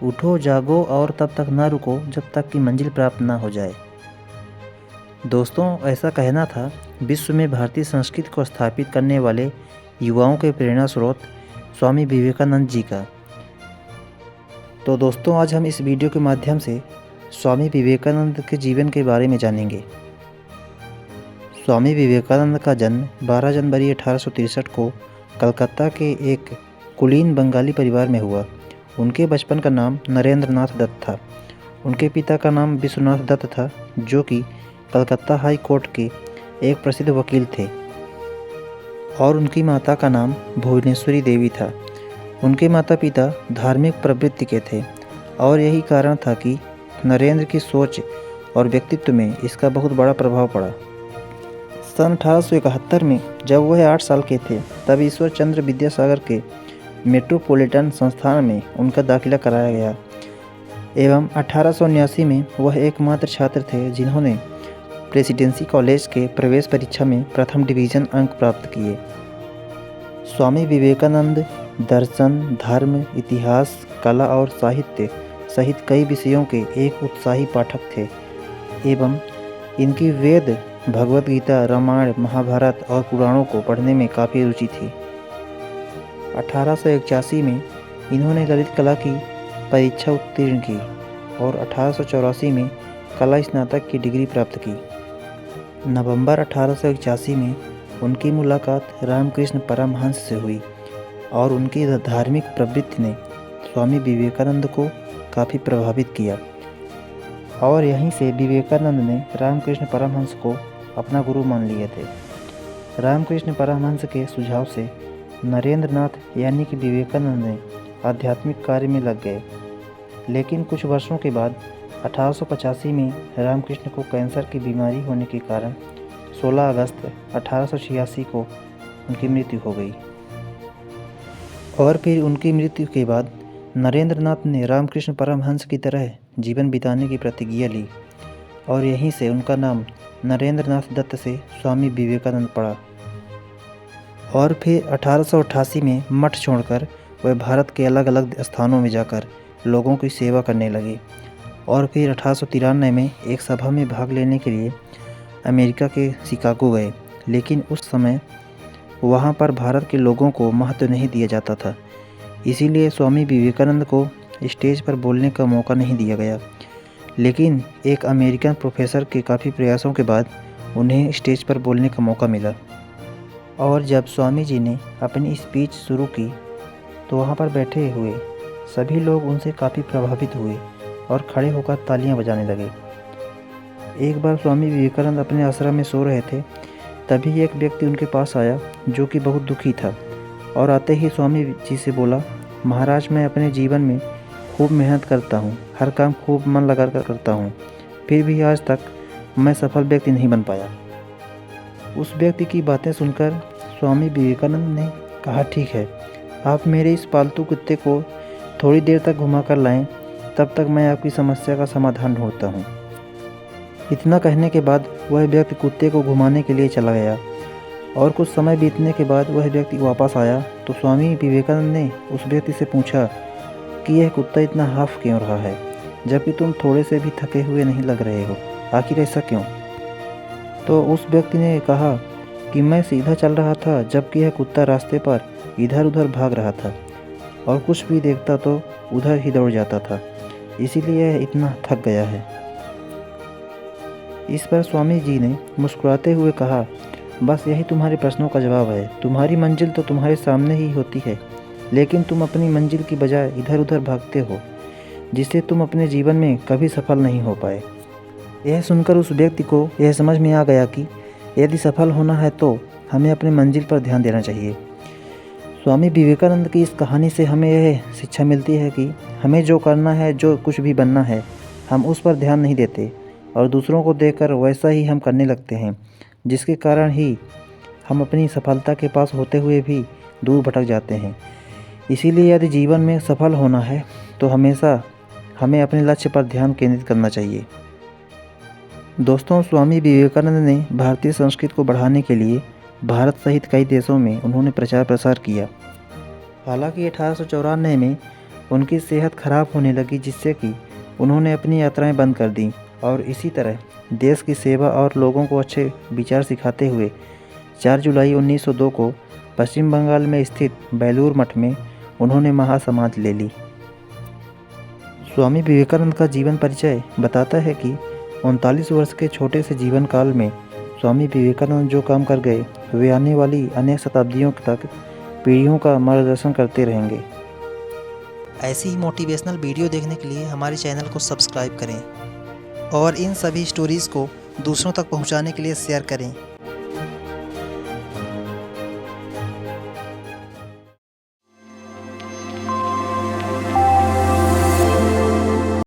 उठो जागो और तब तक ना रुको जब तक कि मंजिल प्राप्त ना हो जाए। दोस्तों, ऐसा कहना था विश्व में भारतीय संस्कृति को स्थापित करने वाले युवाओं के प्रेरणा स्रोत स्वामी विवेकानंद जी का। तो दोस्तों, आज हम इस वीडियो के माध्यम से स्वामी विवेकानंद के जीवन के बारे में जानेंगे। स्वामी विवेकानंद का जन्म 12 जनवरी 1863 को कलकत्ता के एक कुलीन बंगाली परिवार में हुआ। उनके बचपन का नाम नरेंद्र नाथ दत्त था। उनके पिता का नाम विश्वनाथ दत्त था, जो कि कलकत्ता हाई कोर्ट के एक प्रसिद्ध वकील थे, और उनकी माता का नाम भुवनेश्वरी देवी था। उनके माता पिता धार्मिक प्रवृत्ति के थे और यही कारण था कि नरेंद्र की सोच और व्यक्तित्व में इसका बहुत बड़ा प्रभाव पड़ा। सन 1871 में जब वह 8 साल के थे, तब ईश्वर चंद्र विद्यासागर के मेट्रोपॉलिटन संस्थान में उनका दाखिला कराया गया एवं 1879 में वह एकमात्र छात्र थे जिन्होंने प्रेसिडेंसी कॉलेज के प्रवेश परीक्षा में प्रथम डिवीज़न अंक प्राप्त किए। स्वामी विवेकानंद दर्शन, धर्म, इतिहास, कला और साहित्य सहित कई विषयों के एक उत्साही पाठक थे एवं इनकी वेद, भगवत गीता, रामायण, महाभारत और पुराणों को पढ़ने में काफ़ी रुचि थी। 1881 में इन्होंने ललित कला की परीक्षा उत्तीर्ण की और 1884 में कला स्नातक की डिग्री प्राप्त की। नवंबर 1881 में उनकी मुलाकात रामकृष्ण परमहंस से हुई और उनकी धार्मिक प्रवृत्ति ने स्वामी विवेकानंद को काफ़ी प्रभावित किया और यहीं से विवेकानंद ने रामकृष्ण परमहंस को अपना गुरु मान लिए थे। रामकृष्ण परमहंस के सुझाव से नरेंद्र नाथ यानी कि विवेकानंद ने आध्यात्मिक कार्य में लग गए, लेकिन कुछ वर्षों के बाद 1885 में रामकृष्ण को कैंसर की बीमारी होने के कारण 16 अगस्त 1886 को उनकी मृत्यु हो गई। और फिर उनकी मृत्यु के बाद नरेंद्र नाथ ने रामकृष्ण परमहंस की तरह जीवन बिताने की प्रतिज्ञा ली और यहीं से उनका नाम नरेंद्र नाथ दत्त से स्वामी विवेकानंद पड़ा। और फिर 1888 में मठ छोड़कर वह भारत के अलग अलग स्थानों में जाकर लोगों की सेवा करने लगे और फिर 1893 में एक सभा में भाग लेने के लिए अमेरिका के शिकागो गए, लेकिन उस समय वहाँ पर भारत के लोगों को महत्व नहीं दिया जाता था, इसीलिए स्वामी विवेकानंद को स्टेज पर बोलने का मौका नहीं दिया गया। लेकिन एक अमेरिकन प्रोफेसर के काफ़ी प्रयासों के बाद उन्हें स्टेज पर बोलने का मौका मिला और जब स्वामी जी ने अपनी स्पीच शुरू की तो वहाँ पर बैठे हुए सभी लोग उनसे काफ़ी प्रभावित हुए और खड़े होकर तालियां बजाने लगे। एक बार स्वामी विवेकानंद अपने आश्रम में सो रहे थे, तभी एक व्यक्ति उनके पास आया जो कि बहुत दुखी था और आते ही स्वामी जी से बोला, महाराज, मैं अपने जीवन में खूब मेहनत करता हूँ, हर काम खूब मन लगा कर करता हूँ, फिर भी आज तक मैं सफल व्यक्ति नहीं बन पाया। उस व्यक्ति की बातें सुनकर स्वामी विवेकानंद ने कहा, ठीक है, आप मेरे इस पालतू कुत्ते को थोड़ी देर तक घुमा कर लाएं, तब तक मैं आपकी समस्या का समाधान ढूंढता हूँ। इतना कहने के बाद वह व्यक्ति कुत्ते को घुमाने के लिए चला गया और कुछ समय बीतने के बाद वह व्यक्ति वापस आया तो स्वामी विवेकानंद ने उस व्यक्ति से पूछा कि यह कुत्ता इतना हाफ क्यों रहा है, जबकि तुम थोड़े से भी थके हुए नहीं लग रहे हो, आखिर ऐसा क्यों? तो उस व्यक्ति ने कहा कि मैं सीधा चल रहा था, जबकि यह कुत्ता रास्ते पर इधर उधर भाग रहा था और कुछ भी देखता तो उधर ही दौड़ जाता था, इसीलिए यह इतना थक गया है। इस पर स्वामी जी ने मुस्कुराते हुए कहा, बस यही तुम्हारे प्रश्नों का जवाब है। तुम्हारी मंजिल तो तुम्हारे सामने ही होती है, लेकिन तुम अपनी मंजिल की बजाय इधर उधर भागते हो, जिससे तुम अपने जीवन में कभी सफल नहीं हो पाए। यह सुनकर उस व्यक्ति को यह समझ में आ गया कि यदि सफल होना है तो हमें अपनी मंजिल पर ध्यान देना चाहिए। स्वामी विवेकानंद की इस कहानी से हमें यह शिक्षा मिलती है कि हमें जो करना है, जो कुछ भी बनना है, हम उस पर ध्यान नहीं देते और दूसरों को देखकर वैसा ही हम करने लगते हैं, जिसके कारण ही हम अपनी सफलता के पास होते हुए भी दूर भटक जाते हैं। इसीलिए यदि जीवन में सफल होना है तो हमेशा हमें अपने लक्ष्य पर ध्यान केंद्रित करना चाहिए। दोस्तों, स्वामी विवेकानंद ने भारतीय संस्कृति को बढ़ाने के लिए भारत सहित कई देशों में उन्होंने प्रचार प्रसार किया। हालांकि 1894 में उनकी सेहत खराब होने लगी, जिससे कि उन्होंने अपनी यात्राएं बंद कर दी और इसी तरह देश की सेवा और लोगों को अच्छे विचार सिखाते हुए 4 जुलाई 1902 को पश्चिम बंगाल में स्थित बेलूर मठ में उन्होंने महासमाधि ले ली। स्वामी विवेकानंद का जीवन परिचय बताता है कि 39 वर्ष के छोटे से जीवन काल में स्वामी विवेकानंद जो काम कर गए, वे आने वाली अनेक शताब्दियों तक पीढ़ियों का मार्गदर्शन करते रहेंगे। ऐसी ही मोटिवेशनल वीडियो देखने के लिए हमारे चैनल को सब्सक्राइब करें और इन सभी स्टोरीज़ को दूसरों तक पहुंचाने के लिए शेयर करें।